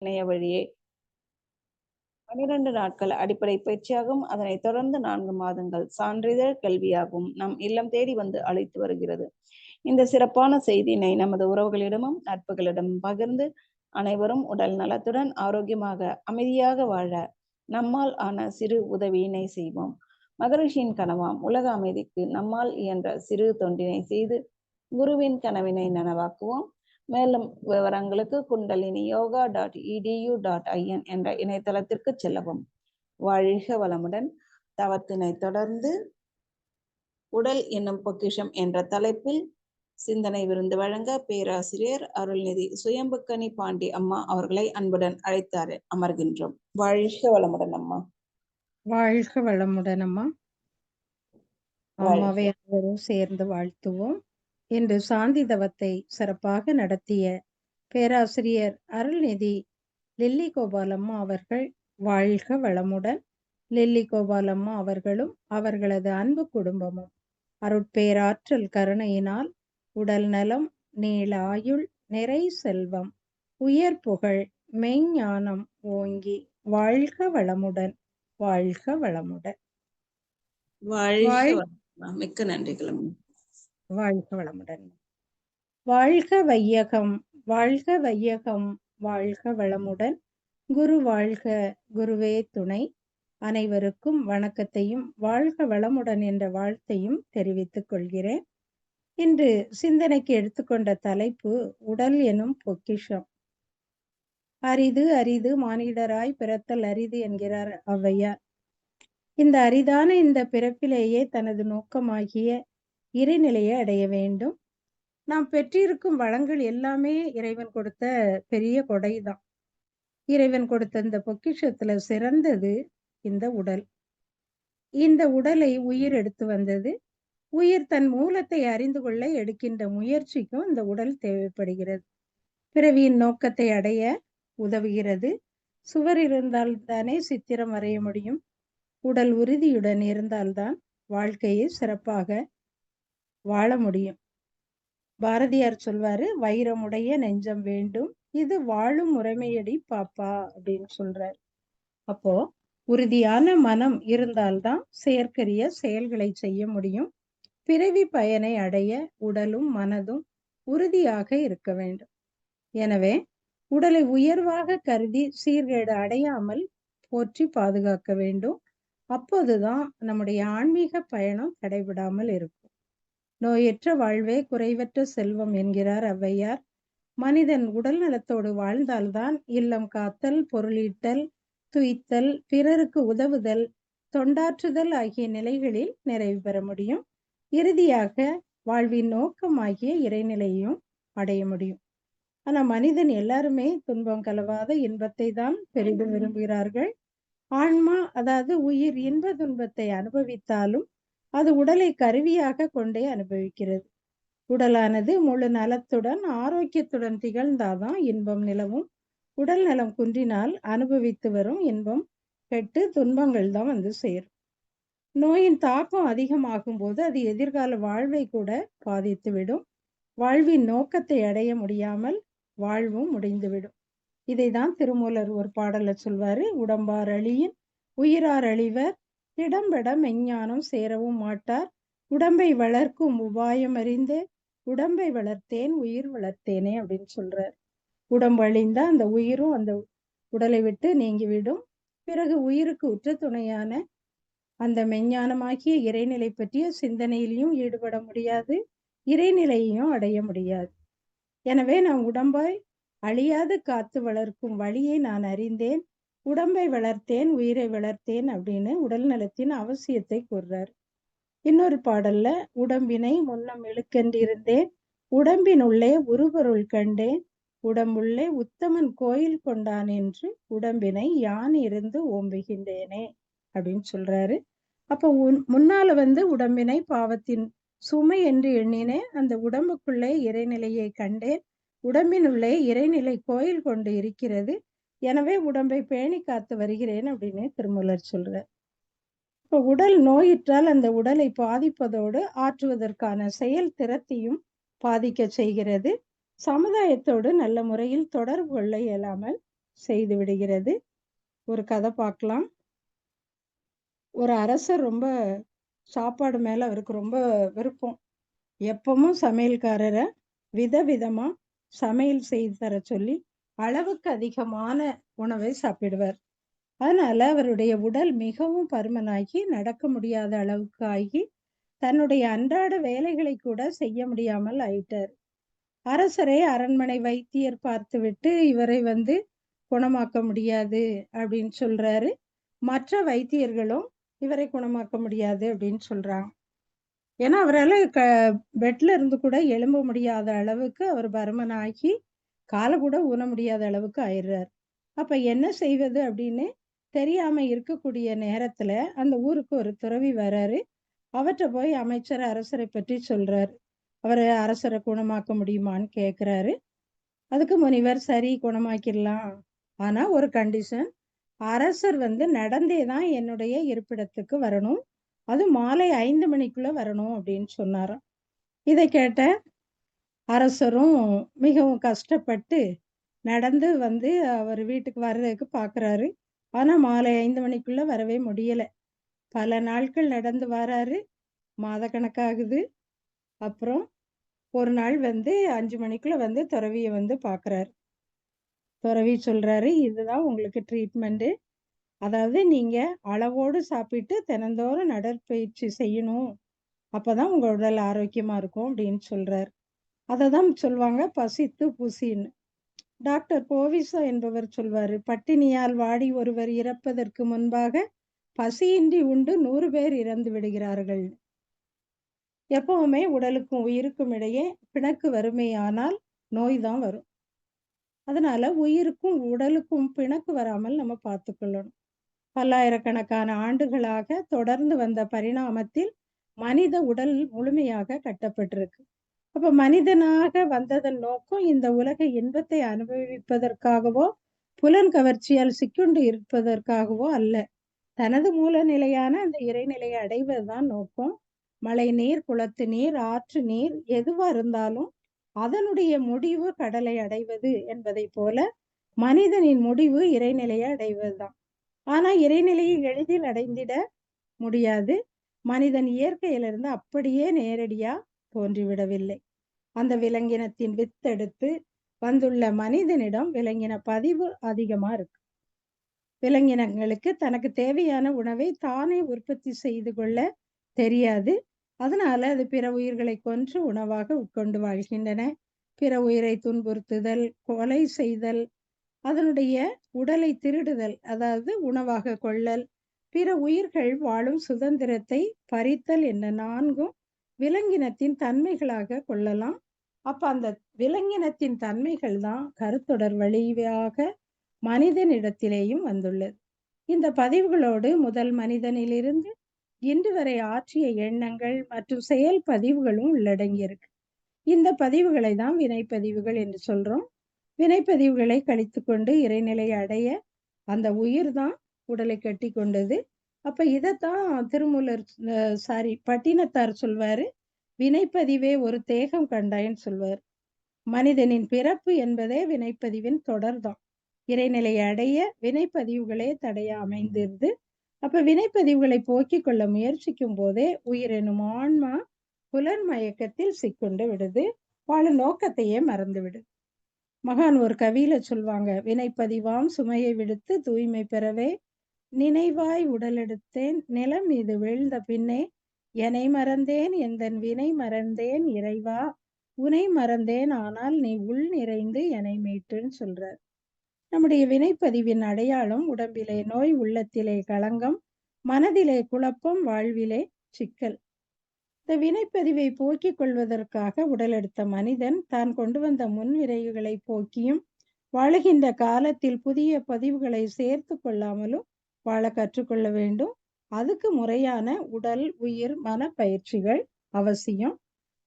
இணைய வழியே 12 நாட்கள் அடிப்படை பயிற்சியாகவும், அதனைத் தொடர்ந்து 4 மாதங்கள் சான்றிதழ் கல்வியாகவும் நம் இல்லம் தேடி வந்து அழைத்து வருகிறது. இந்த சிறப்பான செய்தியினை நமது உறவுகளிடமும் நட்புகளிடமும் பகிர்ந்து அனைவரும் உடல் நலத்துடன் ஆரோக்கியமாக அமைதியாக வாழ நம்மால் ஆன சிறு உதவியினை செய்வோம். மகரிஷியின் கனவாம் உலக அமைதிக்கு நம்மால் இயன்ற சிறு தொண்டினை செய்து குருவின் கனவினை நனவாக்குவோம். மேலும் விவரங்களுக்கு kundaliniyoga.edu.in என்ற இணையதளத்திற்கு செல்லவும். வாழ்க வளமுடன். தவத்தினை தொடர்ந்து உடல் என்னும் பொக்கிஷம் என்ற தலைப்பில் சிந்தனை விருந்து வழங்க பேராசிரியர் அருள்நிதி சுயம்புக்கனி பாண்டி அம்மா அவர்களை அன்புடன் அழைத்தாரு அமர்கின்றோம். வாழ்க வளமுடன் அம்மா. வாழ்க வளமுடன் அம்மா. அம்மாவை அனைவரும் சேர்ந்து வாழ்த்துவோம். இன்று சாந்தி தவத்தை சிறப்பாக நடத்திய பேராசிரியர் அருள்நிதி லில்லி கோபாலம்மா அவர்கள் வாழ்க வளமுடன். லில்லி கோபாலம்மா அவர்களும் அவர்களது அன்பு குடும்பமும் அருட்பேராற்றல் கருணையினால் உடல் நலம், நீள ஆயுள், நிறை செல்வம், உயர் புகழ், மெய்ஞானம் ஓங்கி வாழ்க வளமுடன். வாழ்க வளமுடன். மிக்க நன்றிகள். வாழ்க வளமுடன். வாழ்க வையகம், வாழ்க வையகம், வாழ்க வளமுடன். குரு வாழ்க, குருவே துணை. அனைவருக்கும் வணக்கத்தையும் வாழ்க வளமுடன் என்ற வாழ்த்தையும் தெரிவித்துக் கொள்கிறேன். இன்று சிந்தனைக்கு எடுத்துக்கொண்ட தலைப்பு உடல் எனும் பொக்கிஷம். அரிது அரிது மானிடராய் பிறத்தல் அரிது என்கிறார் ஔவையார். இந்த அரிதான இந்த பிறப்பிலேயே தனது நோக்கமாகிய இறைநிலையை அடைய வேண்டும். நாம் பெற்றிருக்கும் வளங்கள் எல்லாமே இறைவன் கொடுத்த பெரிய கொடைதான். இறைவன் கொடுத்த இந்த பொக்கிஷத்துல சிறந்தது இந்த உடல். இந்த உடலை உயிர் எடுத்து வந்தது. உயிர் தன் மூலத்தை அறிந்து கொள்ள எடுக்கின்ற முயற்சிக்கும் இந்த உடல் தேவைப்படுகிறது. பிறவியின் நோக்கத்தை அடைய உதவுகிறது. சுவர் இருந்தால்தானே சித்திரம் வரைய முடியும். உடல் உறுதியுடன் இருந்தால்தான் வாழ்க்கையை சிறப்பாக வாழ முடியும். பாரதியார் சொல்வாரு, வைரமுடைய நெஞ்சம் வேண்டும், இது வாழும் முறைமையடி பாப்பா அப்படின்னு சொல்றாரு. அப்போ உறுதியான மனம் இருந்தால்தான் செயற்கரிய செயல்களை செய்ய முடியும். பிறவி பயனை அடைய உடலும் மனதும் உறுதியாக இருக்க வேண்டும். எனவே உடலை உயர்வாக கருதி சீர்கேடு அடையாமல் போற்றி பாதுகாக்க வேண்டும். அப்போதுதான் நம்முடைய ஆன்மீக பயணம் தடைபடாமல் இருக்கும். நோயற்ற வாழ்வே குறைவற்ற செல்வம் என்கிறார் ஔவையார். மனிதன் உடல் நலத்தோடு வாழ்ந்தால்தான் இல்லம் காத்தல், பொருளீட்டல், துய்த்தல், பிறருக்கு உதவுதல், தொண்டாற்றுதல் ஆகிய நிலைகளில் நிறைவு பெற முடியும். இறுதியாக வாழ்வின் நோக்கமாகிய இறைநிலையும் அடைய முடியும். ஆனா மனிதன் எல்லாருமே துன்பம் கலவாத இன்பத்தை தான் பெரிதும் விரும்புகிறார்கள். ஆன்மா, அதாவது உயிர், இன்ப துன்பத்தை அனுபவித்தாலும் அது உடலை கருவியாக கொண்டே அனுபவிக்கிறது. உடலானது முழு நலத்துடன் ஆரோக்கியத்துடன் திகழ்ந்தாதான் இன்பம் நிலவும். உடல் நலம் குன்றினால் அனுபவித்து வரும் இன்பம் கெட்டு துன்பங்கள் தான் வந்து சேரும். நோயின் தாக்கம் அதிகமாகும் போது அது எதிர்கால வாழ்வை கூட பாதித்துவிடும். வாழ்வின் நோக்கத்தை அடைய முடியாமல் வாழ்வும் முடிந்துவிடும். இதைதான் திருமூலர் ஒரு பாடல்ல சொல்வாரு, உடம்பார் அழியின் உயிரார் அழிவர், இடம்பெட மெஞ்ஞானம் சேரவும் மாட்டார், உடம்பை வளர்க்கும் உபாயம் அறிந்தே உடம்பை வளர்த்தேன் உயிர் வளர்த்தேனே அப்படின்னு சொல்றார். உடம்பு அழிந்தா அந்த உயிரும் அந்த உடலை விட்டு நீங்கிவிடும். பிறகு உயிருக்கு உற்ற துணையான அந்த மெஞ்ஞானமாகிய இறைநிலை பற்றிய சிந்தனையிலையும் ஈடுபட முடியாது, இறைநிலையையும் அடைய முடியாது. எனவே நான் உடம்பாய் அழியாது காத்து வளர்க்கும் வழியை நான் அறிந்தேன், உடம்பை வளர்த்தேன் உயிரை வளர்த்தேன் அப்படின்னு உடல் நலத்தின் அவசியத்தை கூறுறார். இன்னொரு பாடல்ல, உடம்பினை முன்னம் இழுக்கென்றிருந்தேன், உடம்பின் உள்ளே உருபொருள் கண்டேன், உடம்புள்ளே உத்தமன் கோயில் கொண்டான் என்று உடம்பினை யான் இருந்து ஓம்புகின்றேனே அப்படின்னு சொல்றாரு. அப்போ முன்னால உடம்பினை பாவத்தின் சுமை என்று எண்ணினேன், அந்த உடம்புக்குள்ளே இறைநிலையை கண்டேன், உடம்பினுள்ளே இறைநிலை கோயில் கொண்டு இருக்கிறது, எனவே உடம்பை பேணி காத்து வருகிறேன் அப்படின்னு திருமூலர் சொல்றார். இப்போ உடல் நோயிற்றால் அந்த உடலை பாதிப்பதோடு ஆற்றுவதற்கான செயல் திறத்தையும் பாதிக்க செய்கிறது. சமுதாயத்தோடு நல்ல முறையில் தொடர்பு கொள்ள இயலாமல் செய்து விடுகிறது. ஒரு கதை பார்க்கலாம். ஒரு அரசர் ரொம்ப சாப்பாடு மேல அவருக்கு ரொம்ப விருப்பம். எப்பவும் சமையல்காரர விதவிதமா சமையல் செய்து தர சொல்லி அளவுக்கு அதிகமான உணவை சாப்பிடுவார். அதனால அவருடைய உடல் மிகவும் பருமனாகி நடக்க முடியாத அளவுக்கு ஆகி தன்னுடைய அன்றாட வேலைகளை கூட செய்ய முடியாமல் ஆயிட்டார். அரசரை அரண்மனை வைத்தியர் பார்த்துவிட்டு இவரை குணமாக்க முடியாது அப்படின்னு சொல்றாரு. மற்ற வைத்தியர்களும் இவரை குணமாக்க முடியாது அப்படின்னு சொல்றாங்க. ஏன்னா அவரால பெட்ல இருந்து கூட எழும்ப முடியாத அளவுக்கு அவர் பருமனாகி காலை கூட ஊன முடியாத அளவுக்கு ஆயிடுறார். அப்ப என்ன செய்வது அப்படின்னு தெரியாம இருக்கக்கூடிய நேரத்துல அந்த ஊருக்கு ஒரு துறவி வராரு. அவர்கிட்ட போய் அமைச்சர் அரசரை பற்றி சொல்றாரு. அவரை அரசரை குணமாக்க முடியுமான்னு கேட்கிறாரு. அதுக்கு முனிவர் சரி குணமாக்கிடலாம். ஆனா ஒரு கண்டிஷன், அரசர் நடந்தே தான் என்னுடைய இருப்பிடத்துக்கு வரணும். அது மாலை 5 மணிக்குள்ள வரணும் அப்படின்னு சொன்னாராம். இதை கேட்ட அரசரும் மிகவும் கஷ்டப்பட்டு நடந்து அவர் வீட்டுக்கு வர்றதுக்கு பார்க்குறாரு. ஆனா மாலை 5 மணிக்குள்ள வரவே முடியல. பல நாட்கள் நடந்து வராரு. மாதக்கணக்காகுது. அப்புறம் ஒரு நாள் 5 மணிக்குள்ள துறவிய பார்க்குறாரு. துறவி சொல்றாரு, இதுதான் உங்களுக்கு ட்ரீட்மெண்ட்டு. அதாவது நீங்க அளவோடு சாப்பிட்டு தினந்தோறும் நடைப்பயிற்சி செய்யணும். அப்பதான் உங்க உடல் ஆரோக்கியமா இருக்கும் அப்படின்னு சொல்றாரு. அதை தான் சொல்லுவாங்க பசித்து புசின்னு. டாக்டர் போவிசா என்பவர் சொல்வாரு, பட்டினியால் வாடி ஒருவர் இறப்பதற்கு முன்பாக பசியின்றி உண்டு 100 பேர் இறந்து விடுகிறார்கள். எப்பவுமே உடலுக்கும் உயிருக்கும் இடையே பிணக்கு வறுமையானால் நோய் தான் வரும். அதனால உயிருக்கும் உடலுக்கும் பிணக்கு வராமல் நம்ம பார்த்துக்கொள்ளணும். பல்லாயிரக்கணக்கான ஆண்டுகளாக தொடர்ந்து வந்த பரிணாமத்தில் மனித உடல் முழுமையாக கட்டப்பட்டிருக்கு. அப்ப மனிதனாக வந்ததன் நோக்கம் இந்த உலக இன்பத்தை அனுபவிப்பதற்காகவோ புலன் கவர்ச்சியால் சிக்குண்டு இருப்பதற்காகவோ அல்ல. தனது மூல நிலையான அந்த இறைநிலையை அடைவதுதான் நோக்கம். மழை நீர், குளத்து நீர், ஆற்று நீர் எதுவா இருந்தாலும் அதனுடைய முடிவு கடலை அடைவது என்பதை போல மனிதனின் முடிவு இறைநிலையை அடைவதுதான். ஆனா இறைநிலையை எளிதில் அடைந்திட முடியாது. மனிதன் இயற்கையிலிருந்து அப்படியே நேரடியா தோன்றிவிடவில்லை. அந்த விலங்கினத்தின் வித்தெடுத்து வந்துள்ள மனிதனிடம் விலங்கின பதிவு அதிகமா இருக்கு. விலங்கினங்களுக்கு தனக்கு தேவையான உணவை தானே உற்பத்தி செய்து கொள்ள தெரியாது. அதனால அது பிற உயிர்களை கொன்று உணவாக உட்கொண்டு வாழ்கின்றன. பிற உயிரை துன்புறுத்துதல், கொலை செய்தல், அதனுடைய உடலை திருடுதல், அதாவது உணவாக கொள்ளல், பிற உயிர்கள் வாழும் சுதந்திரத்தை பறித்தல் என்ற 4ம் விலங்கினத்தின் தன்மைகளாக கொள்ளலாம். அப்ப அந்த விலங்கினத்தின் தன்மைகள் தான் கருத்தொடர் வழியாக மனிதனிடத்திலேயும் வந்துள்ளது. இந்த பதிவுகளோடு முதல் மனிதனிலிருந்து இன்று வரை ஆற்றிய எண்ணங்கள் மற்றும் செயல் பதிவுகளும் உள்ளடங்கியிருக்கு. இந்த பதிவுகளை தான் வினைப்பதிவுகள் என்று சொல்றோம். வினைப்பதிவுகளை கழித்து கொண்டு இறைநிலையை அடைய அந்த உயிர் தான் உடலை கட்டி கொண்டது. அப்ப இதைத்தான் திருமூலர் பட்டினத்தார் சொல்வாரு, வினைப்பதிவே ஒரு தேகம் கண்டாயின்னு சொல்வார். மனிதனின் பிறப்பு என்பதே வினைப்பதிவின் தொடர்தான். இறைநிலையை அடைய வினைப்பதிவுகளே தடையா அமைந்திருந்து அப்ப வினைப்பதிவுகளை போக்கிக் கொள்ள முயற்சிக்கும் போதே உயிர் எனும் ஆன்மா புலன் மயக்கத்தில் சிக்கொண்டு விடுது. வாழும் நோக்கத்தையே மறந்து விடுது. மகான் ஒரு கவியில சொல்வாங்க, வினைப்பதிவாம் சுமையை விடுத்து தூய்மை பெறவே நினைவாய் உடலெடுத்தேன் நிலம் மீது வீழ்ந்த பின்னே என்னை மறந்தேன் எந்தன் வினை மறந்தேன் இறைவா உனை மறந்தேன் ஆனால் நீ உள் நிறைந்து என்னை மீட்டுன்னு சொல்றார். நம்முடைய வினைப்பதிவின் அடையாளம் உடம்பிலே நோய், உள்ளத்திலே களங்கம், மனதிலே குழப்பம், வாழ்விலே சிக்கல். இந்த வினைப்பதிவை போக்கிக் கொள்வதற்காக உடல் எடுத்த மனிதன் தான் கொண்டு வந்த முன்விரைவுகளை போக்கியும் வாழுகின்ற காலத்தில் புதிய பதிவுகளை சேர்த்து கொள்ளாமலும் வாழ கற்றுக்கொள்ள வேண்டும். அதுக்கு முறையான உடல், உயிர், மன பயிற்சிகள் அவசியம்.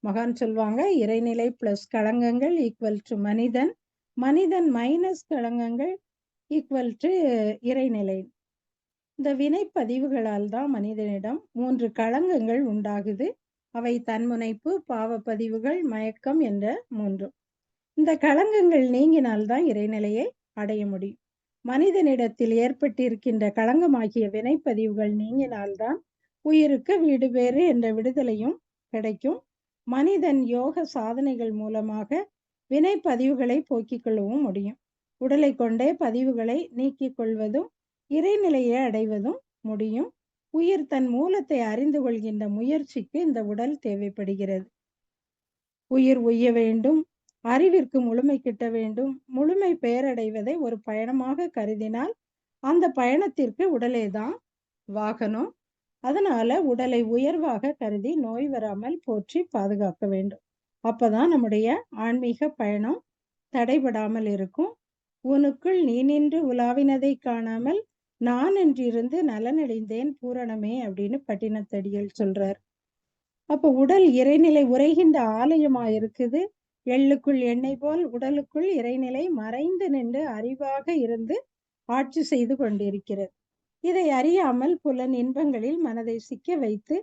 மகான் சொல்வாங்க, இறைநிலை பிளஸ் களங்கங்கள் ஈக்குவல் டு மனிதன், மனிதன் மைனஸ் களங்கங்கள் ஈக்குவல் டு இறைநிலை. இந்த வினைப்பதிவுகளால் தான் மனிதனிடம் 3 களங்கங்கள் உண்டாகுது. அவை தன்முனைப்பு, பாவப்பதிவுகள், மயக்கம் என்ற 3. இந்த களங்கங்கள் நீங்கினால்தான் இறைநிலையை அடைய முடியும். மனிதனிடத்தில் ஏற்பட்டிருக்கின்ற களங்கமாகிய வினைப்பதிவுகள் நீங்கினால்தான் உயிருக்கு வீடு பேறு என்ற விடுதலையும் கிடைக்கும். மனிதன் யோக சாதனைகள் மூலமாக வினைப்பதிவுகளை போக்கிக் கொள்ளவும் முடியும். உடலை கொண்டே பதிவுகளை நீக்கிக் கொள்வதும் இறைநிலையை அடைவதும் முடியும். உயிர் தன் மூலத்தை அறிந்து கொள்கின்ற முயற்சிக்கு இந்த உடல் தேவைப்படுகிறது. உயிர் உய்ய வேண்டும், அறிவிற்கு முழுமை கிட்ட வேண்டும். முழுமை பெயரடைவதை ஒரு பயணமாக கருதினால் அந்த பயணத்திற்கு உடலே தான் வாகனம். அதனால உடலை உயர்வாக கருதி நோய் வராமல் போற்றி பாதுகாக்க வேண்டும். அப்பதான் நம்முடைய ஆன்மீக பயணம் தடைபடாமல் இருக்கும். உனக்குள் நீ நின்று உலாவினதை காணாமல் நான் என்றிருந்து நலனடைந்தேன் பூரணமே அப்படின்னு பட்டினத்தடிகள் சொல்றார். அப்ப உடல் இறைநிலை உரைகின்ற ஆலயமா இருக்குது. எள்ளுக்குள் எண்ணெய் போல் உடலுக்குள் இறைநிலை மறைந்து நின்று அறிவாக இருந்து ஆட்சி செய்து கொண்டிருக்கிறது. இதை அறியாமல் புலன் இன்பங்களில் மனதை சிக்க வைத்து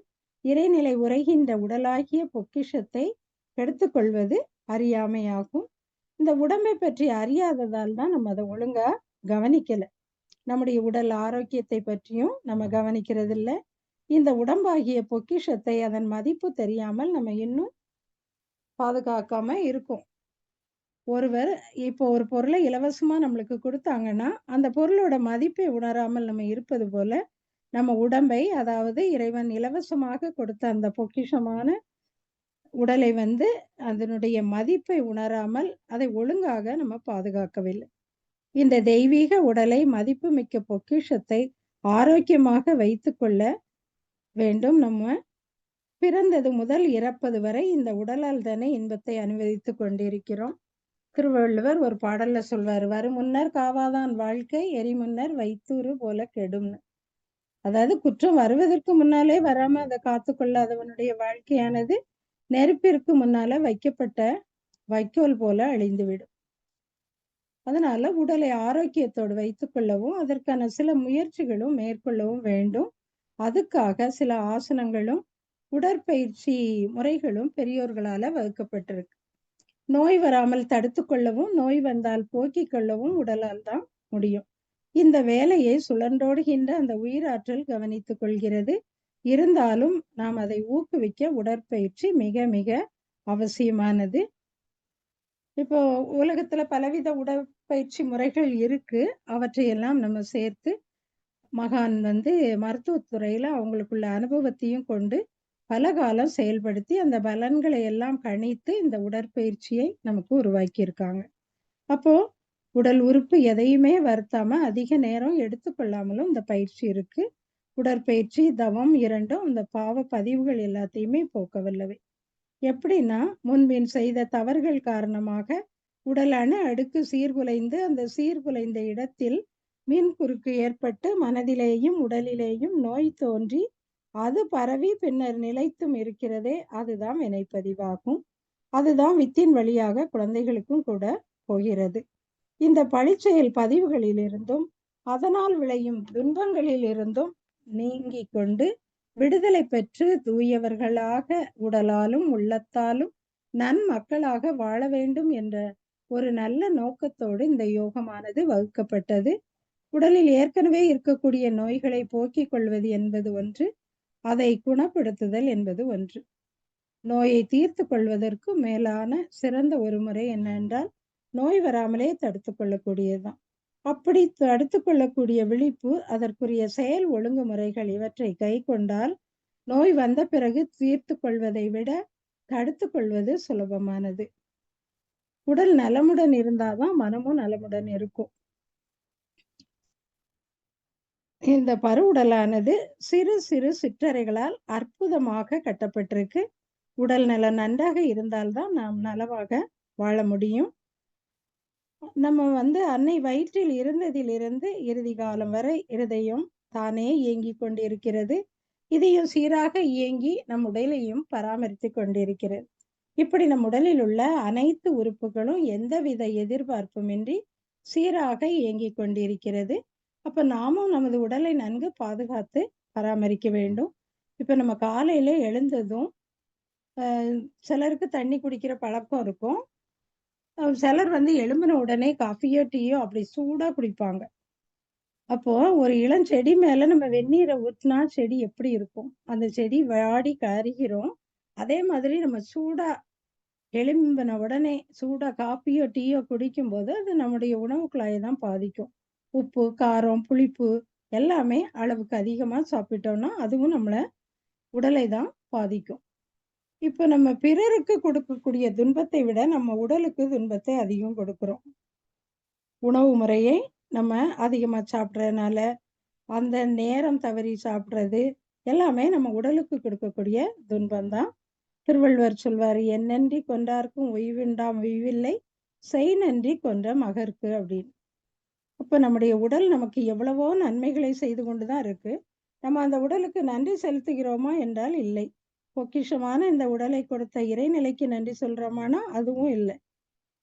இறைநிலை உரைகின்ற உடலாகிய பொக்கிஷத்தை எடுத்துக்கொள்வது அறியாமையாகும். இந்த உடம்பை பற்றி அறியாததால் தான் நம்ம அதை ஒழுங்கா கவனிக்கல. நம்முடைய உடல் ஆரோக்கியத்தை பற்றியும் நம்ம கவனிக்கிறது இல்லை. இந்த உடம்பாகிய பொக்கிஷத்தை அதன் மதிப்பு தெரியாமல் நம்ம இன்னும் பாதுகாக்காம இருக்கோம். ஒருவர் இப்போ ஒரு பொருளை இலவசமா நம்மளுக்கு கொடுத்தாங்கன்னா அந்த பொருளோட மதிப்பை உணராமல் நம்ம இருப்பது போல நம்ம உடம்பை, அதாவது இறைவன் இலவசமாக கொடுத்த அந்த பொக்கிஷமான உடலை அதனுடைய மதிப்பை உணராமல் அதை ஒழுங்காக நம்ம பாதுகாக்கவில்லை. இந்த தெய்வீக உடலை மதிப்பு மிக்க பொக்கிஷத்தை ஆரோக்கியமாக வைத்து கொள்ள வேண்டும். நம்ம பிறந்தது முதல் இறப்பது வரை இந்த உடலால் தானே இன்பத்தை அனுபவித்து கொண்டிருக்கிறோம். திருவள்ளுவர் ஒரு பாடல்ல சொல்வார், வரும் முன்னர் காவாதான் வாழ்க்கை எரி முன்னர் வைத்தூறு போல கெடும்னு. அதாவது குற்றம் வருவதற்கு முன்னாலே வராம அதை காத்து கொள்ளாதவனுடைய வாழ்க்கையானது நெருப்பிற்கு முன்னால வைக்கப்பட்ட வைக்கோல் போல அழிந்துவிடும். அதனால உடலை ஆரோக்கியத்தோடு வைத்துக் கொள்ளவும் அதற்கான சில முயற்சிகளும் மேற்கொள்ளவும் வேண்டும். அதுக்காக சில ஆசனங்களும் உடற்பயிற்சி முறைகளும் பெரியோர்களால வகுக்கப்பட்டிருக்கு. நோய் வராமல் தடுத்து கொள்ளவும் நோய் வந்தால் போக்கிக் கொள்ளவும் உடலால் தான் முடியும். இந்த வேலையை சுழன்றோடுகின்ற அந்த உயிராற்றல் கவனித்துக் கொள்கிறது. இருந்தாலும் நாம் அதை ஊக்குவிக்க உடற்பயிற்சி மிக மிக அவசியமானது. இப்போ உலகத்துல பலவித உடற்பயிற்சி முறைகள் இருக்கு. அவற்றையெல்லாம் நம்ம சேர்த்து மகான் மருத்துவத்துறையில அவங்களுக்குள்ள அனுபவத்தையும் கொண்டு பல காலம் செயல்படுத்தி அந்த பலன்களை எல்லாம் கணித்து இந்த உடற்பயிற்சியை நமக்கு உருவாக்கி இருக்காங்க. அப்போ உடல் உறுப்பு எதையுமே வருத்தாம அதிக நேரம் எடுத்துக்கொள்ளாமலும் இந்த பயிற்சி இருக்கு. உடற்பயிற்சி, தவம் இரண்டும் இந்த பாவ பதிவுகள் எல்லாத்தையுமே போக்க வல்லவை. எப்படின்னா, முன்பின் செய்த தவறுகள் காரணமாக உடல் அணு அடுக்கு சீர்குலைந்து அந்த சீர்குலைந்த இடத்தில் மின் குறுக்கு ஏற்பட்டு மனதிலேயும் உடலிலேயும் நோய் தோன்றி அது பரவி பின்னர் நிலைத்தும் இருக்கிறதே, அதுதான் வினைப்பதிவாகும். அதுதான் வித்தின் வழியாக குழந்தைகளுக்கும் கூட போகிறது. இந்த பழிச்செயல் பதிவுகளிலிருந்தும் அதனால் விளையும் துன்பங்களில் இருந்தும் நீங்கி கொண்டு விடுதலை பெற்று தூயவர்களாக உடலாலும் உள்ளத்தாலும் நன்மக்களாக வாழ வேண்டும் என்ற ஒரு நல்ல நோக்கத்தோடு இந்த யோகமானது வகுக்கப்பட்டது. உடலில் ஏற்கனவே இருக்கக்கூடிய நோய்களை போக்கிக் கொள்வது என்பது ஒன்று, அதை குணப்படுத்துதல் என்பது ஒன்று. நோயை தீர்த்து கொள்வதற்கு மேலான சிறந்த ஒரு முறை என்னென்றால் நோய் வராமலே தடுத்து கொள்ளக்கூடியதுதான். அப்படி தடுத்து கொள்ளக்கூடிய விழிப்பு, அதற்குரிய செயல் ஒழுங்குமுறைகள் இவற்றை கை கொண்டால் நோய் வந்த பிறகு தீர்த்து கொள்வதை விட தடுத்து கொள்வது சுலபமானது. உடல் நலமுடன் இருந்தாதான் மனமும் நலமுடன் இருக்கும். இந்த பருவுடலானது சிறு சிறு சிற்றறைகளால் அற்புதமாக கட்டப்பட்டிருக்கு. உடல் நலம் நன்றாக இருந்தால்தான் நாம் நலமாக வாழ முடியும். நம்ம அன்னை வயிற்றில் இருந்ததிலிருந்து இறுதி காலம் வரை இருதயம் தானே இயங்கி கொண்டிருக்கிறது. இதையும் சீராக இயங்கி நம் உடலையும் பராமரித்து கொண்டிருக்கிறது. இப்படி நம் உடலில் உள்ள அனைத்து உறுப்புகளும் எந்தவித எதிர்பார்ப்புமின்றி சீராக இயங்கி கொண்டிருக்கிறது. அப்ப நாமும் நமது உடலை நன்கு பாதுகாத்து பராமரிக்க வேண்டும். இப்ப நம்ம காலையில எழுந்ததும் சிலருக்கு தண்ணி குடிக்கிற பழக்கம் இருக்கும். சிலர் எழும்பின உடனே காஃபியோ டீயோ அப்படி சூடா குடிப்பாங்க. அப்போ ஒரு இளஞ்செடி மேல நம்ம வெந்நீரை ஊற்றினா செடி எப்படி இருக்கும்? அந்த செடி வாடி கருகிறோம். அதே மாதிரி நம்ம சூடா எழும்பின உடனே சூடா காப்பியோ டீயோ குடிக்கும்போது அது நம்முடைய உணவு குழாயை தான் பாதிக்கும். உப்பு, காரம், புளிப்பு எல்லாமே அளவுக்கு அதிகமா சாப்பிட்டோம்னா அதுவும் நம்மள உடலை தான் பாதிக்கும். இப்ப நம்ம பிறருக்கு கொடுக்கக்கூடிய துன்பத்தை விட நம்ம உடலுக்கு துன்பத்தை அதிகம் கொடுக்கிறோம். உணவு முறையை நம்ம அதிகமா சாப்பிடுறதுனால, அந்த நேரம் தவறி சாப்பிடுறது எல்லாமே நம்ம உடலுக்கு கொடுக்கக்கூடிய துன்பம் தான். திருவள்ளுவர் சொல்வாரு, "எந்நன்றி கொன்றார்க்கும் உய்வுண்டாம் உய்வில்லை, செய் நன்றி கொன்ற மகற்கு" அப்படின்னு. அப்ப நம்முடைய உடல் நமக்கு எவ்வளவோ நன்மைகளை செய்து கொண்டு தான் இருக்கு. நம்ம அந்த உடலுக்கு நன்றி செலுத்துகிறோமா என்றால் இல்லை. பொக்கிஷமான இந்த உடலை கொடுத்த இறைநிலைக்கு நன்றி சொல்றோமானா அதுவும் இல்ல.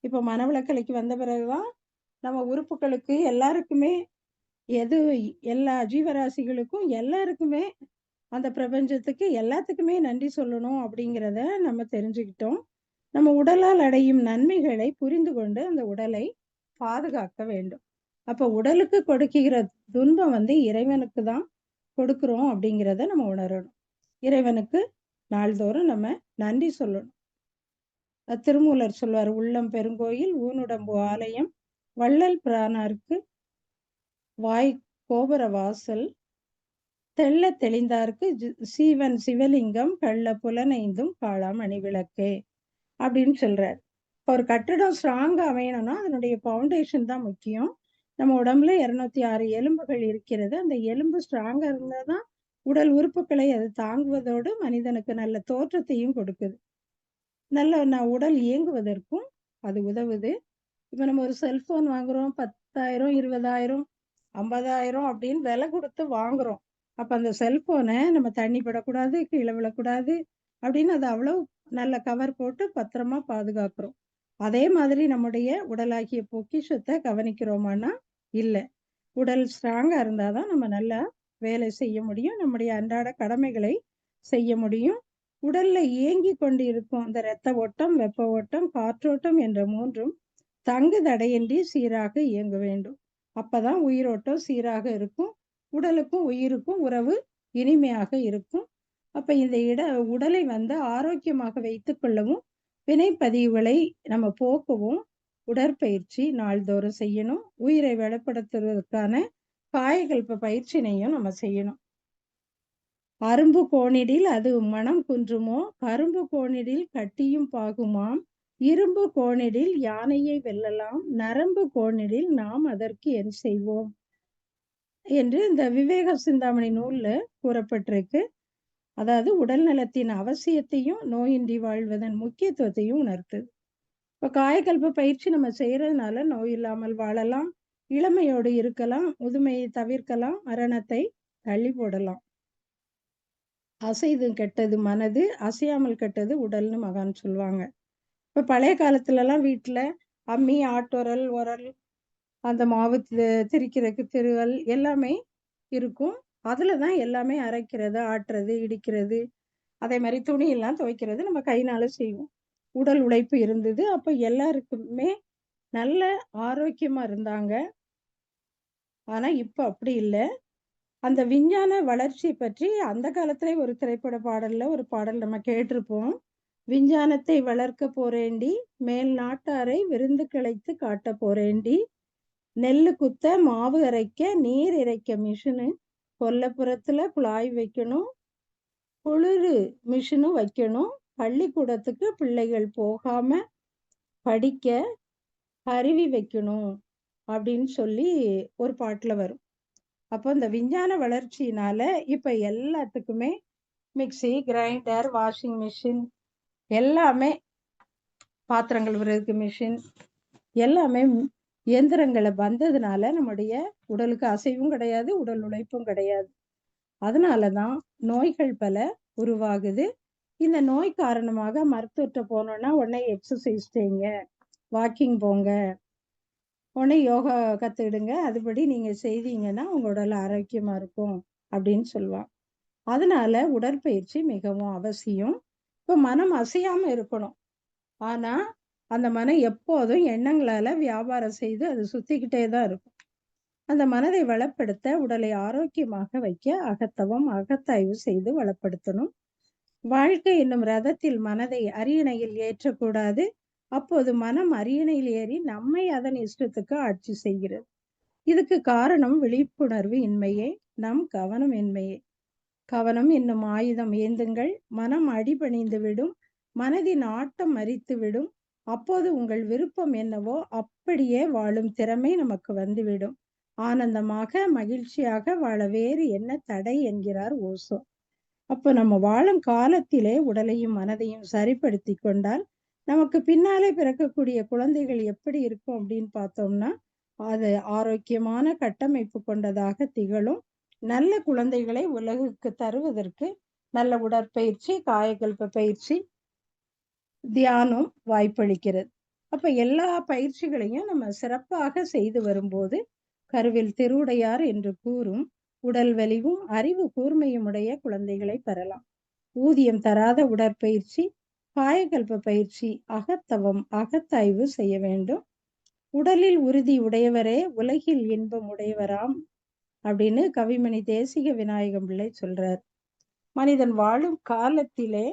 இப்ப மனவளக்கலைக்கு வந்த பிறகுதான் நம்ம உறுப்புகளுக்கு எல்லாருக்குமே எது எல்லா ஜீவராசிகளுக்கும் எல்லாருக்குமே அந்த பிரபஞ்சத்துக்கு எல்லாத்துக்குமே நன்றி சொல்லணும் அப்படிங்கிறத நம்ம தெரிஞ்சுக்கிட்டோம். நம்ம உடலால் அடையும் நன்மைகளை புரிந்து கொண்டு அந்த உடலை பாதுகாக்க வேண்டும். அப்ப உடலுக்கு கொடுக்கிற துன்பம் இறைவனுக்கு தான் கொடுக்கிறோம் அப்படிங்கிறத நம்ம உணரணும். இறைவனுக்கு நாள்தோறும் நம்ம நன்றி சொல்லணும். திருமூலர் சொல்வார், "உள்ளம் பெருங்கோயில் ஊனுடம்பு ஆலயம் வள்ளல் பிரானார்க்கு வாய் கோபுர வாசல் தெள்ளத் தெளிந்தார்க்கு சீவன் சிவலிங்கம் கள்ள புலனைந்தும் காளாம் அணிவிளக்கே" அப்படின்னு சொல்றார். இப்போ ஒரு கட்டிடம் ஸ்ட்ராங்கா அமையணும்னா அதனுடைய ஃபவுண்டேஷன் தான் முக்கியம். நம்ம உடம்புல 206 எலும்புகள் இருக்கிறது. அந்த எலும்பு ஸ்ட்ராங்கா இருந்தா தான் உடல் உறுப்புகளை அது தாங்குவதோடு மனிதனுக்கு நல்ல தோற்றத்தையும் கொடுக்குது. நல்ல உடல் இயங்குவதற்கும் அது உதவுது. இப்ப நம்ம ஒரு செல்போன் வாங்குறோம் 10,000, 20,000, 50,000 அப்படின்னு விலை கொடுத்து வாங்குறோம். அப்ப அந்த செல்போனை நம்ம தண்ணி படக்கூடாது, கீழே விழக்கூடாது அப்படின்னு அது அவ்வளவு நல்ல கவர் போட்டு பத்திரமா பாதுகாக்கிறோம். அதே மாதிரி நம்முடைய உடலாகிய பொக்கிஷத்தை கவனிக்கிறோமான்னா இல்ல. உடல் ஸ்ட்ராங்கா இருந்தாதான் நம்ம நல்லா வேலை செய்ய முடியும். நம்முடைய அன்றாட கடமைகளை செய்ய முடியும். உடல்ல இயங்கிக் கொண்டு இருக்கும் அந்த இரத்த ஓட்டம், வெப்ப ஓட்டம், காற்றோட்டம் என்ற மூன்றும் தங்கு தடையின்றி சீராக இயங்க வேண்டும். அப்பதான் உயிரோட்டம் சீராக இருக்கும். உடலுக்கும் உயிருக்கும் உறவு இனிமையாக இருக்கும். அப்ப இந்த உடலை ஆரோக்கியமாக வைத்துக் கொள்ளவும் வினைப்பதிவுகளை நம்ம போக்கவும் உடற்பயிற்சி நாள்தோறும் செய்யணும். உயிரை வளப்படுத்துவதற்கான காயகல்ப பயிற்சியினையும் நம்ம செய்யணும். அரும்பு கோணிடில் அது மனம் குன்றுமோ, கரும்பு கோணிடில் கட்டியும் பாகுமாம், இரும்பு கோணிடில் யானையை வெல்லலாம், நரம்பு கோணிடில் நாம் அதற்கு என் செய்வோம் என்று இந்த விவேக சிந்தாமணி நூல்ல கூறப்பட்டிருக்கு. அதாவது உடல் நலத்தின் அவசியத்தையும் நோயின்றி வாழ்வதன் முக்கியத்துவத்தையும் உணர்த்துது. இப்ப காயகல்ப பயிற்சி நம்ம செய்யறதுனால நோய் இல்லாமல் வாழலாம், இளமையோடு இருக்கலாம், முதுமையை தவிர்க்கலாம், மரணத்தை தள்ளி போடலாம். அசைது கெட்டது மனது, அசையாமல் கெட்டது உடல்னு மகான் சொல்லுவாங்க. இப்ப பழைய காலத்துல எல்லாம் வீட்டுல அம்மி, ஆட்டோரல், உரல், அந்த மாவு திரிக்கிறதுக்கு திருவல் எல்லாமே இருக்கும். அதுலதான் எல்லாமே அரைக்கிறது, ஆட்டுறது, இடிக்கிறது, அதே மாதிரி துணி எல்லாம் துவைக்கிறது நம்ம கையினால செய்வோம். உடல் உழைப்பு இருந்தது. அப்ப எல்லாருக்குமே நல்ல ஆரோக்கியமா இருந்தாங்க. ஆனா இப்ப அப்படி இல்லை. அந்த விஞ்ஞான வளர்ச்சி பற்றி அந்த காலத்திலே ஒரு திரைப்பட பாடல்ல ஒரு பாடல் நம்ம கேட்டிருப்போம். "விஞ்ஞானத்தை வளர்க்க போறேண்டி, மேல் நாட்டாரை விருந்து கிளைத்து காட்ட போறேண்டி, நெல்லு குத்த மாவு அரைக்க நீர் இறைக்க மிஷினு, கொல்லப்புறத்துல குழாய் வைக்கணும், குளிரு மிஷினும் வைக்கணும், பள்ளிக்கூடத்துக்கு பிள்ளைகள் போகாம படிக்க கருவி வைக்கணும்" அப்படின்னு சொல்லி ஒரு பாட்டுல வரும். அப்போ இந்த விஞ்ஞான வளர்ச்சியினால இப்ப எல்லாத்துக்குமே மிக்ஸி, கிரைண்டர், வாஷிங் மிஷின் எல்லாமே, பாத்திரம் கழுவுறதுக்கு மிஷின் எல்லாமே இயந்திரங்களை வந்ததுனால நம்முடைய உடலுக்கு அசைவும் கிடையாது, உடல் உழைப்பும் கிடையாது. அதனாலதான் நோய்கள் பல உருவாகுது. இந்த நோய் காரணமாக மருத்துவர்கிட்ட போனோம்னா உடனே எக்ஸசைஸ் செய்யுங்க, வாக்கிங் போங்க, உடனே யோகா கத்துக்கிடுங்க, அதுபடி நீங்க செய்தீங்கன்னா உங்க உடல் ஆரோக்கியமா இருக்கும் அப்படின்னு சொல்லுவாங்க. அதனால உடற்பயிற்சி மிகவும் அவசியம். இப்போ மனம் அசையாம இருக்கணும். ஆனா அந்த மனம் எப்போதும் எண்ணங்களால வியாபாரம் செய்து அது சுத்திக்கிட்டே தான் இருக்கும். அந்த மனதை வளப்படுத்த, உடலை ஆரோக்கியமாக வைக்க அகத்தவம், அகத்தாய்வு செய்து வளப்படுத்தணும். வாழ்க்கை என்னும் ரதத்தில் மனதை அரியணையில் ஏற்றக்கூடாது. அப்போது மனம் அரியணையில் ஏறி நம்மை அதன் இஷ்டத்துக்கு ஆட்சி செய்கிறது. இதுக்கு காரணம் விழிப்புணர்வு இன்மையே, நம் கவனம் இன்மையே. கவனம் என்னும் ஆயுதம் ஏந்துங்கள். மனம் அடிபணிந்து விடும். மனதின் ஆட்டம் மரித்து விடும். அப்போது உங்கள் விருப்பம் என்னவோ அப்படியே வாழும் திறமை நமக்கு வந்துவிடும். ஆனந்தமாக மகிழ்ச்சியாக வாழ வேறு என்ன தடை என்கிறார் ஓசோ. அப்போ நம்ம வாழும் காலத்திலே உடலையும் மனதையும் சரிப்படுத்தி கொண்டால் நமக்கு பின்னாலே பிறக்கக்கூடிய குழந்தைகள் எப்படி இருக்கும் அப்படின்னு பார்த்தோம்னா, அது ஆரோக்கியமான கட்டமைப்பு கொண்டதாக திகழும். நல்ல குழந்தைகளை உலகுக்கு தருவதற்கு நல்ல உடற்பயிற்சி, காயகல்ப பயிற்சி, தியானம் வாய்ப்பளிக்கிறது. அப்ப எல்லா பயிற்சிகளையும் நம்ம சிறப்பாக செய்து வரும்போது கருவில் திருவுடையார் என்று கூறும் உடல் வலிவும் அறிவு கூர்மையும் உடைய குழந்தைகளை பெறலாம். ஊதியம் தராத உடற்பயிற்சி, காயகல்ப பயிற்சி, அகத்தவம், அகத்தாய்வு செய்ய வேண்டும். உடலில் உறுதி உடையவரே உலகில் இன்பம் உடையவராம் அப்படின்னு கவிமணி தேசிக விநாயகம் பிள்ளை சொல்றார். மனிதன் வாழும் காலத்திலே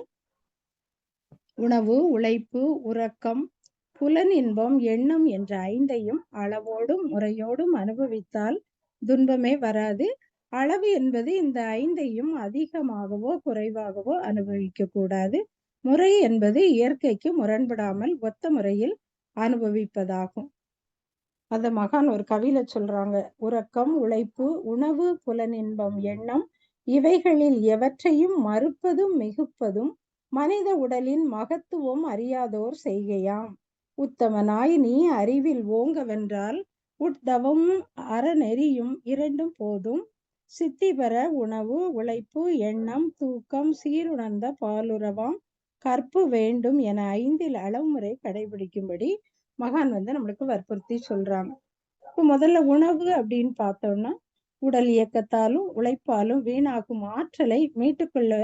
உணவு, உழைப்பு, உறக்கம், புலனின்பம், எண்ணம் என்ற ஐந்தையும் அளவோடும் முறையோடும் அனுபவித்தால் துன்பமே வராது. அளவு என்பது இந்த ஐந்தையும் அதிகமாகவோ குறைவாகவோ அனுபவிக்க கூடாது. முறை என்பது இயற்கைக்கு முரண்படாமல் ஒத்த முறையில் அனுபவிப்பதாகும். அந்த மகான் ஒரு கவியில சொல்றாங்க, உறக்கம், உழைப்பு, உணவு, புலனின்பம், எண்ணம் இவைகளில் எவற்றையும் மறுப்பதும் மிகுப்பதும் மனித உடலின் மகத்துவம் அறியாதோர் செய்கையாம். உத்தமனாய் நீ அறிவில் ஓங்கவென்றால் உட்தவமும் அறநெறியும் இரண்டும் போதும். சித்தி பெற உணவு, உழைப்பு, எண்ணம், தூக்கம், சீருணர்ந்த பாலுறவாம் கற்பு வேண்டும் என 5 அளவுமுறை கடைபிடிக்கும்படி மகான் நம்மளுக்கு வற்புறுத்தி சொல்றாங்க. இப்போ முதல்ல உணவு அப்படின்னு பார்த்தோம்னா, உடல் இயக்கத்தாலும் உழைப்பாலும் வீணாகும் ஆற்றலை மீட்டுக்கொள்ள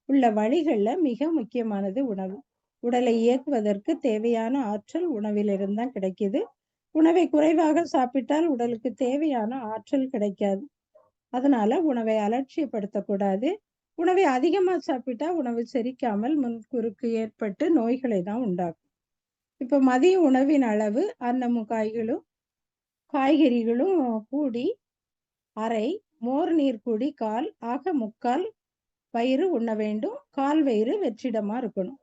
உள்ள வழிகள்ல மிக முக்கியமானது உணவு. உடலை இயக்குவதற்கு தேவையான ஆற்றல் உணவிலிருந்து தான் கிடைக்குது. உணவை குறைவாக சாப்பிட்டால் உடலுக்கு தேவையான ஆற்றல் கிடைக்காது. அதனால உணவை அலட்சியப்படுத்தக்கூடாது. உணவை அதிகமா சாப்பிட்டா உணவு செரிக்காமல் முன்குறுக்கு ஏற்பட்டு நோய்களை தான் உண்டாக்கும். இப்ப மதிய உணவின் அளவு அன்னமும் காய்கறிகளும் கூடி அரை, மோர் நீர் கூடி கால் ஆக 3/4 வயிறு உண்ண வேண்டும். 1/4 வயிறு வெற்றிடமா இருக்கணும்.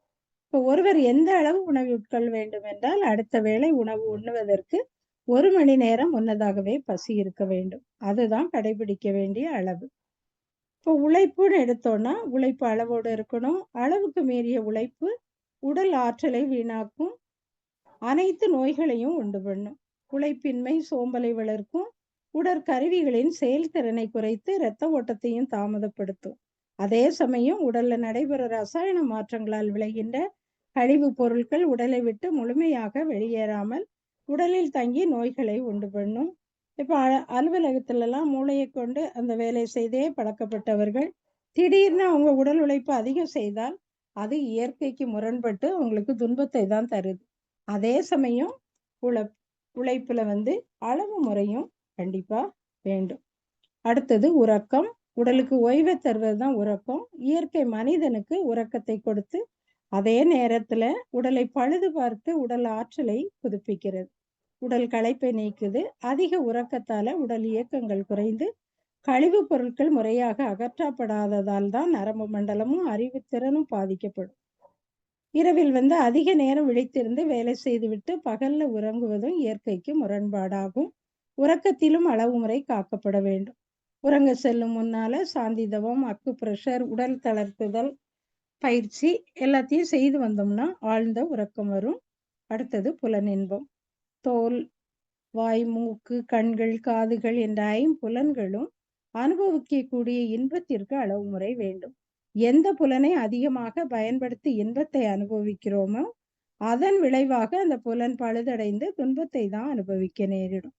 இப்போ ஒருவர் எந்த அளவு உணவு உட்கொள்ள வேண்டும் என்றால், அடுத்த வேளை உணவு உண்ணுவதற்கு 1 மணி நேரம் முன்னதாகவே பசி இருக்க வேண்டும். அதுதான் கடைபிடிக்க வேண்டிய அளவு. இப்போ உழைப்புன்னு எடுத்தோம்னா, உழைப்பு அளவோடு இருக்கணும். அளவுக்கு மீறிய உழைப்பு உடல் ஆற்றலை வீணாக்கும், அனைத்து நோய்களையும் உண்டு பண்ணும். உழைப்பின்மை சோம்பலை வளர்க்கும், உடற்கருவிகளின் செயல்திறனை குறைத்து இரத்த ஓட்டத்தையும் தாமதப்படுத்தும். அதே சமயம் உடல்ல நடைபெற ரசாயன மாற்றங்களால் விளைகின்ற கழிவு பொருட்கள் உடலை விட்டு முழுமையாக வெளியேறாமல் உடலில் தங்கி நோய்களை உண்டு பண்ணும். இப்ப அலுவலகத்திலலாம் மூளையை கொண்டு அந்த வேலை செய்தே பழக்கப்பட்டவர்கள் திடீர்னு அவங்க உடல் உழைப்பு அதிகம் செய்தால் அது இயற்கைக்கு முரண்பட்டு அவங்களுக்கு துன்பத்தை தான் தருது. அதே சமயம் உழைப்புல அளவு முறையும் கண்டிப்பா வேண்டும். அடுத்தது உறக்கம். உடலுக்கு ஓய்வை தருவதுதான் உறக்கம். இயற்கை மனிதனுக்கு உறக்கத்தை கொடுத்து அதே நேரத்துல உடலை பழுது பார்த்து உடல் ஆற்றலை புதுப்பிக்கிறது. உடல் களைப்பை நீக்குது. அதிக உறக்கத்தால உடல் இயக்கங்கள் குறைந்து கழிவு பொருட்கள் முறையாக அகற்றப்படாததால் தான் நரம்பு மண்டலமும் அறிவுத்திறனும் பாதிக்கப்படும். இரவில் அதிக நேரம் விழித்திருந்து வேலை செய்துவிட்டு பகல்ல உறங்குவதும் இயற்கைக்கு முரண்பாடாகும். உறக்கத்திலும் அளவு முறை காக்கப்பட வேண்டும். உறங்க செல்லும் முன்னால சாந்தி தவம், அக்கு பிரஷர், உடல் தளர்த்துதல் பயிற்சி எல்லாத்தையும் செய்து வந்தோம்னா ஆழ்ந்த உறக்கம் வரும். அடுத்தது புலனின்பம். தோல், வாய், மூக்கு, கண்கள், காதுகள் என்ற 5 புலன்களும் அனுபவிக்கக்கூடிய இன்பத்திற்கு அளவு முறை வேண்டும். எந்த புலனை அதிகமாக பயன்படுத்தி இன்பத்தை அனுபவிக்கிறோமோ அதன் விளைவாக அந்த புலன் பழுதடைந்து துன்பத்தை தான் அனுபவிக்க நேரிடும்.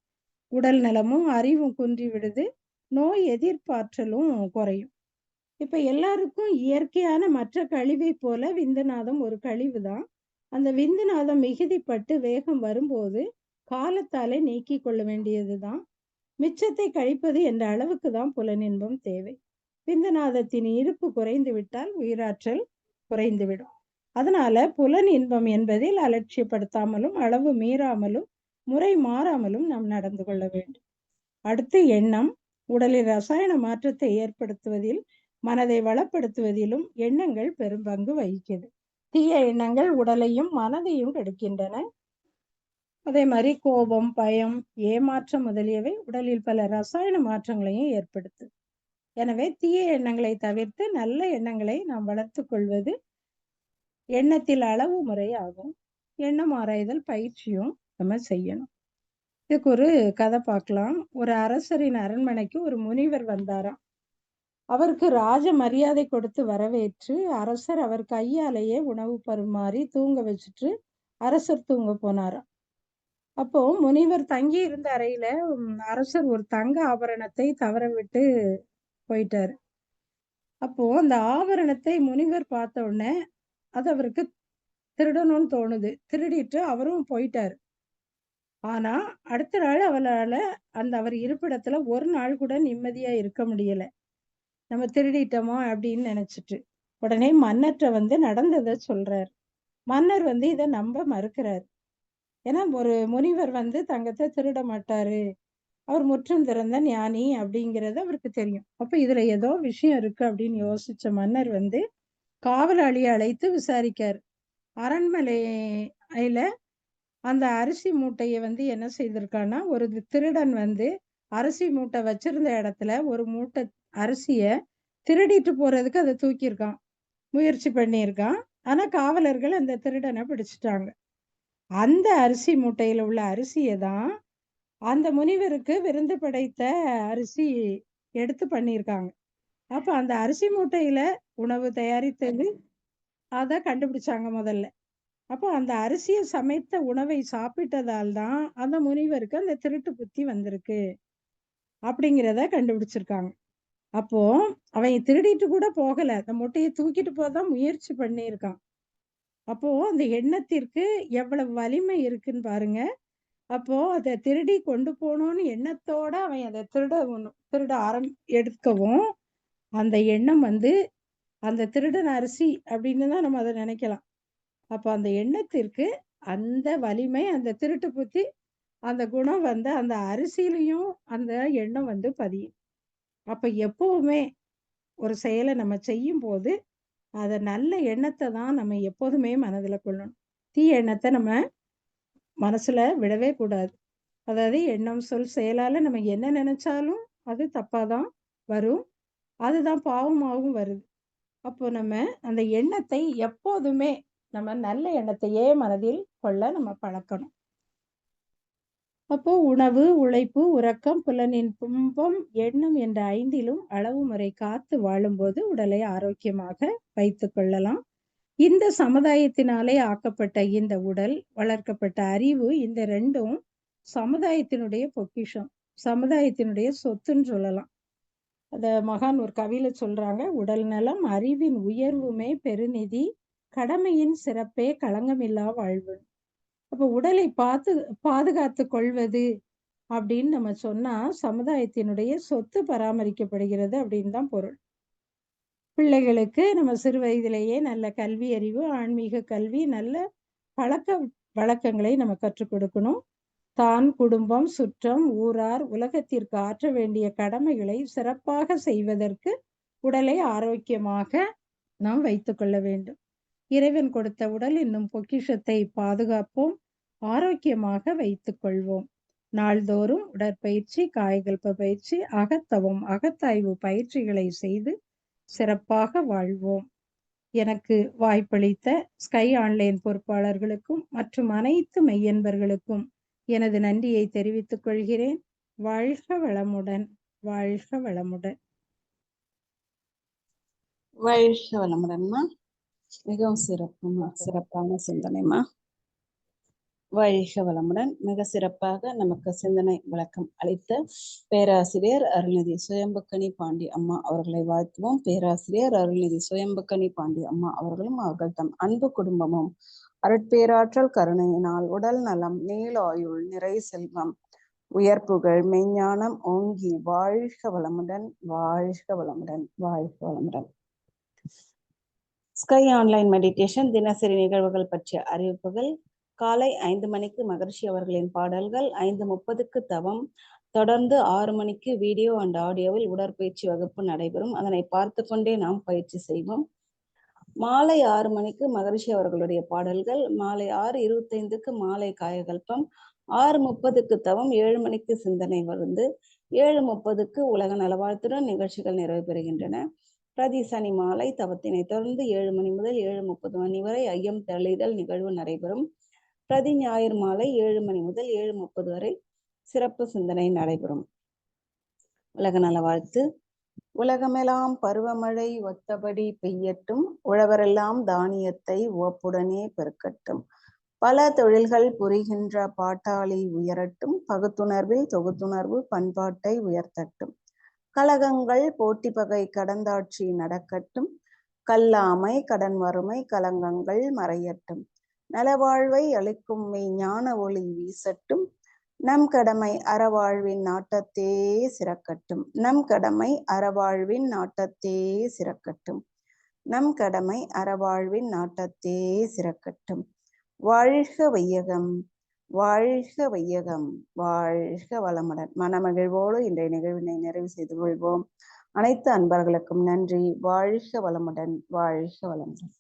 உடல் நலமும் அறிவும் குன்றி விடுது. நோய் எதிர்ப்பாற்றலும் குறையும். இப்ப எல்லாருக்கும் இயற்கையான மற்ற கழிவை போல விந்துநாதம் ஒரு கழிவு தான். அந்த விந்துநாதம் மிகுதிப்பட்டு வேகம் வரும்போது காலத்தாலே நீக்கி கொள்ள வேண்டியதுதான். மிச்சத்தை கழிப்பது என்ற அளவுக்கு தான் புலனின்பம் தேவை. விந்துநாதத்தின் இருப்பு குறைந்து விட்டால் உயிராற்றல் குறைந்துவிடும். அதனால புலன் இன்பம் என்பதில் அலட்சியப்படுத்தாமலும் அளவு மீறாமலும் முறை மாறாமலும் நாம் நடந்து கொள்ள வேண்டும். அடுத்து எண்ணம். உடலில் ரசாயன மாற்றத்தை ஏற்படுத்துவதில், மனதை வளப்படுத்துவதிலும் எண்ணங்கள் பெரும் பங்கு வகிக்கிறது. தீய எண்ணங்கள் உடலையும் மனதையும் கெடுக்கின்றன. அதே மாதிரி கோபம், பயம், ஏமாற்றம் முதலியவை உடலில் பல ரசாயன மாற்றங்களையும் ஏற்படுத்து. எனவே தீய எண்ணங்களை தவிர்த்து நல்ல எண்ணங்களை நாம் வளர்த்து கொள்வது எண்ணத்தில் அளவு முறை ஆகும். எண்ணம் ஆராய்தல் பயிற்சியும் நம்ம செய்யணும். இதுக்கு ஒரு கதை பார்க்கலாம். ஒரு அரசரின் அரண்மனைக்கு ஒரு முனிவர் வந்தாராம். அவருக்கு ராஜ மரியாதை கொடுத்து வரவேற்று அரசர் அவர் கையாலேயே உணவு பரிமாறி தூங்க வச்சுட்டு அரசர் தூங்க போனாராம். அப்போ முனிவர் தங்கி இருந்த அறையில அரசர் ஒரு தங்க ஆபரணத்தை தவற விட்டு போயிட்டாரு. அப்போ அந்த ஆபரணத்தை முனிவர் பார்த்த உடனே அது அவருக்கு திருடணும்னு தோணுது. திருடிட்டு அவரும் போயிட்டாரு. ஆனா அடுத்த நாள் அவரால அவர் இருப்பிடத்துல ஒரு நாள் கூட நிம்மதியா இருக்க முடியல. நம்ம திருடிட்டோமோ அப்படின்னு நினைச்சிட்டு உடனே மன்னர்கிட்ட நடந்ததை சொல்றாரு. மன்னர் இதை நம்ப மறுக்கிறார். ஏன்னா ஒரு முனிவர் தங்கத்தை திருட மாட்டாரு, அவர் முற்றும் திறந்த ஞானி அப்படிங்கிறது அவருக்கு தெரியும். அப்ப இதுல ஏதோ விஷயம் இருக்கு அப்படின்னு யோசிச்ச மன்னர் காவலாளியை அழைத்து விசாரிக்கார். அரண்மனையில அந்த அரிசி மூட்டையை என்ன செய்திருக்கான்னா, ஒரு திருடன் அரிசி மூட்டை வச்சிருந்த இடத்துல ஒரு மூட்டை அரிசிய திருடிட்டு போறதுக்கு அதை தூக்கியிருக்கான், முயற்சி பண்ணியிருக்கான். ஆனா காவலர்கள் அந்த திருடனை பிடிச்சிட்டாங்க. அந்த அரிசி மூட்டையில உள்ள அரிசியை தான் அந்த முனிவருக்கு விருந்து படைத்த அரிசி எடுத்து பண்ணியிருக்காங்க. அப்ப அந்த அரிசி மூட்டையில உணவு தயாரித்தது அதை கண்டுபிடிச்சாங்க முதல்ல. அப்போ அந்த அரிசியை சமைத்த உணவை சாப்பிட்டதால் தான் அந்த முனிவருக்கு அந்த திருட்டு புத்தி வந்திருக்கு அப்படிங்கிறத கண்டுபிடிச்சிருக்காங்க. அப்போ அவன் திருடிட்டு கூட போகல, அந்த மூட்டையை தூக்கிட்டு போதான் முயற்சி பண்ணியிருக்கான். அப்போ அந்த எண்ணத்திற்கு எவ்வளவு வலிமை இருக்குன்னு பாருங்க. அப்போ அதை திருடி கொண்டு போகணும்னு எண்ணத்தோட அவன் அதை திருட எடுக்கவும் அந்த எண்ணம் அந்த திருடன் அரிசி அப்படின்னு தான் நம்ம அதை நினைக்கலாம். அப்போ அந்த எண்ணத்திற்கு அந்த வலிமை, அந்த திருட்டு புத்தி, அந்த குணம் அந்த அரிசியிலையும் அந்த எண்ணம் பதியும். அப்ப எப்பவுமே ஒரு செயலை நம்ம செய்யும் போது அதை நல்ல எண்ணத்தை தான் நம்ம எப்போதுமே மனதுல கொள்ளணும். தீய எண்ணத்தை நம்ம மனசுல விடவே கூடாது. அதாவது எண்ணம், சொல், செயலால நம்ம என்ன நினைச்சாலும் அது தப்பாதான் வரும், அதுதான் பாவமாகவும் வருது. அப்போ நம்ம அந்த எண்ணத்தை எப்போதுமே நம்ம நல்ல எண்ணத்தையே மனதில் கொள்ள நம்ம பழக்கணும். அப்போ உணவு, உழைப்பு, உறக்கம், புலனின்பம், எண்ணம் என்ற 5லும் அளவு முறை காத்து வாழும்போது உடலை ஆரோக்கியமாக வைத்துக் கொள்ளலாம். இந்த சமுதாயத்தினாலே ஆக்கப்பட்ட இந்த உடல், வளர்க்கப்பட்ட அறிவு, இந்த 2ம் சமுதாயத்தினுடைய பொக்கிஷம், சமுதாயத்தினுடைய சொத்துன்னு சொல்லலாம். அத மகான் ஒரு கவியில சொல்றாங்க, உடல் நலம் அறிவின் உயர்வுமே பெருநிதி, கடமையின் சிறப்பே களங்கமில்லா வாழ்வு. அப்ப உடலை பாதுகாத்து கொள்வது அப்படின்னு நம்ம சொன்னா சமுதாயத்தினுடைய சொத்து பராமரிக்கப்படுகிறது அப்படின்னு தான் பொருள். பிள்ளைகளுக்கு நம்ம சிறு வயதிலேயே நல்ல கல்வி அறிவு, ஆன்மீக கல்வி, நல்ல பழக்க வழக்கங்களை நம்ம கற்றுக் கொடுக்கணும். தான், குடும்பம், சுற்றம், ஊரார், உலகத்திற்கு ஆற்ற வேண்டிய கடமைகளை சிறப்பாக செய்வதற்கு உடலை ஆரோக்கியமாக நாம் வைத்துக் கொள்ள வேண்டும். இறைவன் கொடுத்த உடல் என்னும் பொக்கிஷத்தை பாதுகாப்போம், ஆரோக்கியமாக வைத்துக் கொள்வோம். நாள்தோறும் உடற்பயிற்சி, காயகல்ப பயிற்சி, அகத்தவம், அகத்தாய்வு பயிற்சிகளை செய்து சிறப்பாக வாழ்வோம். எனக்கு வாய்ப்பளித்த ஸ்கை ஆன்லைன் பொறுப்பாளர்களுக்கும் மற்றும் அனைத்து மெய்யன்பர்களுக்கும் எனது நன்றியை தெரிவித்துக் கொள்கிறேன். வாழ்க வளமுடன், வாழ்க வளமுடன். வாழ்க வளமுடன்மா. மிகவும் சிறப்பான சிந்தனைமா. வாழ்க வளமுடன். மிக சிறப்பாக நமக்கு சிந்தனை விளக்கம் அளித்த பேராசிரியர் அருள்நிதி சுயம்புக்கனி பாண்டி அம்மா அவர்களை வாழ்த்துவோம். பேராசிரியர் அருள்நிதி சுயம்புக்கனி பாண்டி அம்மா அவர்களும் அவர்கள் தம் அன்பு குடும்பமும் அருட்பேராற்றல் கருணையினால் உடல் நலம், நீளாயுள், நிறை செல்வம், உயர்ப்புகள் மெய்ஞானம் ஓங்கி வாழ்க வளமுடன், வாழ்க வளமுடன், வாழ்க வளமுடன். ஸ்கை ஆன்லைன் மெடிடேஷன் தினசரி நிகழ்வுகள் பற்றிய அறிவிப்புகள். காலை 5 மணிக்கு மகர்ஷி அவர்களின் பாடல்கள், 5:30க்கு தவம், தொடர்ந்து 6 மணிக்கு வீடியோ அண்ட் ஆடியோவில் உடற்பயிற்சி வகுப்பு நடைபெறும். அதனை பார்த்து கொண்டே நாம் பயிற்சி செய்வோம். மாலை 6 மணிக்கு மகரிஷி அவர்களுடைய பாடல்கள், மாலை 6:25க்கு மாலை காயகல்பம், 6:30க்கு தவம், 7 மணிக்கு சிந்தனை வந்து, 7:30க்கு உலக நலவாழ்த்துடன் நிகழ்ச்சிகள் நிறைவு பெறுகின்றன. பிரதி சனி மாலை தவத்தினை தொடர்ந்து 7 மணி முதல் 7:30 மணி வரை ஐயம் தெளிதல் நிகழ்வு நடைபெறும். பிரதி ஞாயிறு மாலை 7 மணி முதல் 7:30 வரை சிறப்பு சிந்தனை நடைபெறும். உலக நலவாழ்த்து. உலகமெல்லாம் பருவமழை ஒத்தபடி பெய்யட்டும், உழவரெல்லாம் தானியத்தை உவப்புடனே பெருக்கட்டும், பல தொழில்கள் புரிகின்ற பாட்டாளி உயரட்டும், பகுத்துணர்வில் தொகுத்துணர்வு பண்பாட்டை உயர்த்தட்டும், கலகங்கள் போட்டி பகை கடந்தாட்சி நடக்கட்டும், கல்லாமை கடன் வறுமை கலங்கங்கள் மறையட்டும், நலவாழ்வை அளிக்கும் மெய்ஞான ஒளி வீசட்டும், நம் கடமை அறவாழ்வின் நாட்டத்தே சிறக்கட்டும், நம் கடமை அறவாழ்வின் நாட்டத்தே சிறக்கட்டும், நம் கடமை அறவாழ்வின் நாட்டத்தே சிறக்கட்டும். வாழ்க வையகம், வாழ்க வையகம், வாழ்க வளமுடன். மனமகிழ்வோடு இன்றைய நிகழ்வினை நிறைவு செய்து கொள்வோம். அனைத்து அன்பர்களுக்கும் நன்றி. வாழ்க வளமுடன், வாழ்க வளமுடன்.